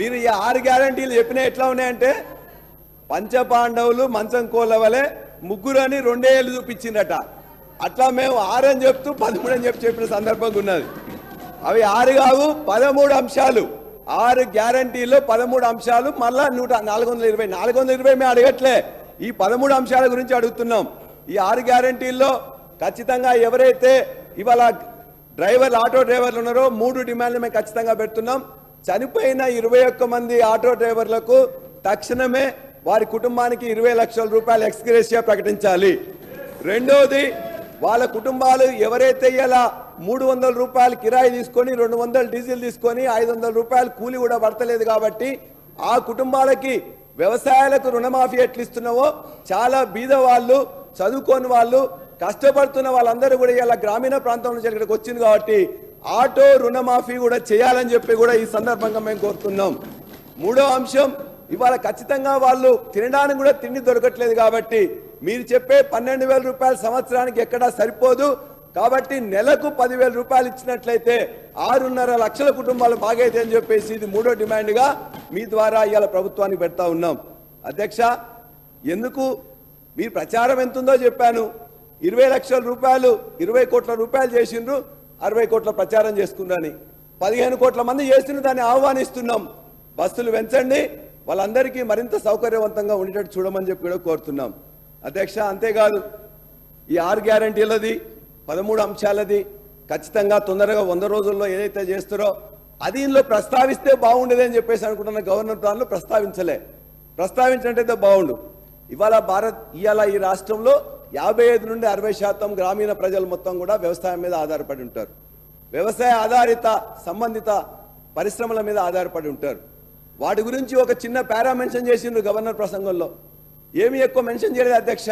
మీరు ఈ 6 గ్యారంటీలు చెప్పినా ఎట్లా ఉన్నాయంటే పంచపాండవులు మంచం కోలవలే ముగ్గురు అని 2 ఏళ్ళు చూపించిందట. అట్లా మేము 6 అని చెప్తూ 13 అని చెప్పిన సందర్భంగా ఉన్నది. అవి 6 కావు 13 అంశాలు. 6 గ్యారంటీలో 13 అంశాలు. మళ్ళా 420 మేము అడగట్లే, ఈ 13 అంశాల గురించి అడుగుతున్నాం. ఈ 6 గ్యారంటీల్లో ఖచ్చితంగా ఎవరైతే ఇవాళ డ్రైవర్లు ఆటో డ్రైవర్లు ఉన్నారో 3 డిమాండ్లు మేము ఖచ్చితంగా పెడుతున్నాం. చనిపోయిన 21 మంది ఆటో డ్రైవర్లకు తక్షణమే వారి కుటుంబానికి 20 లక్షల రూపాయలు ఎక్స్గ్రేషియా ప్రకటించాలి. రెండోది, వాళ్ళ కుటుంబాలు ఎవరైతే ఇలా 300 రూపాయలు కిరాయి తీసుకొని 200 డీజిల్ తీసుకొని 500 రూపాయలు కూలి కూడా పడతలేదు కాబట్టి ఆ కుటుంబాలకి వ్యవసాయాలకు రుణమాఫీ ఎట్లు ఇస్తున్నావో చాలా బీద వాళ్ళు, చదువుకోని వాళ్ళు, కష్టపడుతున్న వాళ్ళందరూ కూడా ఇలా గ్రామీణ ప్రాంతం నుంచి ఇక్కడికి వచ్చింది కాబట్టి ఆటో రుణమాఫీ కూడా చేయాలని చెప్పి కూడా ఈ సందర్భంగా మేము కోరుతున్నాం. మూడో అంశం, ఇవాళ ఖచ్చితంగా వాళ్ళు తినడానికి కూడా తిండి దొరకట్లేదు కాబట్టి మీరు చెప్పే 12,000 రూపాయల సంవత్సరానికి ఎక్కడా సరిపోదు కాబట్టి నెలకు 10,000 రూపాయలు ఇచ్చినట్లయితే 6.5 లక్షల కుటుంబాలు బాగైతే అని చెప్పేసి ఇది మూడో డిమాండ్గా మీ ద్వారా ఇవాళ ప్రభుత్వానికి పెడతా ఉన్నాం. అధ్యక్ష, ఎందుకు మీరు ప్రచారం ఎంతుందో చెప్పాను. 20 లక్షల రూపాయలు 20 కోట్ల రూపాయలు చేసిండ్రు, 60 కోట్ల ప్రచారం చేసుకున్నారని 15 కోట్ల మంది చేసిండ్రు. దాన్ని ఆహ్వానిస్తున్నాం. బస్సులు పెంచండి, వాళ్ళందరికీ మరింత సౌకర్యవంతంగా ఉండేటట్టు చూడమని చెప్పి కూడా కోరుతున్నాం. అధ్యక్ష, అంతేకాదు ఈ 6 గ్యారంటీలది 13 అంశాలది ఖచ్చితంగా తొందరగా 100 రోజుల్లో ఏదైతే చేస్తారో అది ఇందులో ప్రస్తావిస్తే బాగుండేది అని చెప్పేసి అనుకుంటున్న గవర్నర్ ప్లాన్లో ప్రస్తావించినట్టయితే బాగుండు. ఇవాళ ఈ రాష్ట్రంలో 55 నుండి 60% గ్రామీణ ప్రజలు మొత్తం కూడా వ్యవసాయం మీద ఆధారపడి ఉంటారు. వ్యవసాయ ఆధారిత సంబంధిత పరిశ్రమల మీద ఆధారపడి ఉంటారు. వాటి గురించి ఒక చిన్న పారా మెన్షన్ చేసిండ్రు గవర్నర్ ప్రసంగంలో, ఏమీ ఎక్కువ మెన్షన్ చేయలేదు అధ్యక్ష.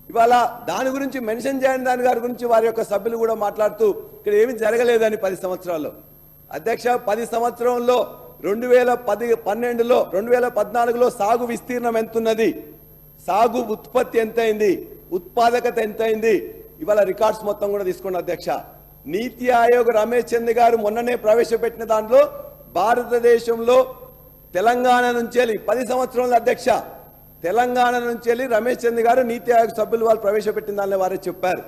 ఇవాళ దాని గురించి మెన్షన్ చేయని దాని గారి గురించి వారి యొక్క సభ్యులు కూడా మాట్లాడుతూ ఇక్కడ ఏమీ జరగలేదని 10 సంవత్సరాల్లో. అధ్యక్ష, 10 సంవత్సరంలో 2012లో 2014లో సాగు విస్తీర్ణం ఎంతున్నది, సాగు ఉత్పత్తి ఎంతైంది, ఉత్పాదకత ఎంతైంది, ఇవాళ రికార్డ్స్ మొత్తం కూడా తీసుకోండి అధ్యక్ష. నీతి ఆయోగ్ రమేష్ చంద్ గారు మొన్ననే ప్రవేశపెట్టిన దాంట్లో భారతదేశంలో తెలంగాణ నుంచి 10 సంవత్సరాల అధ్యక్ష, తెలంగాణ నుంచి రమేష్ చంద్ గారు నీతి ఆయోగ్ సభ్యులు వాళ్ళు ప్రవేశపెట్టిన దానిలో వారే చెప్పారు.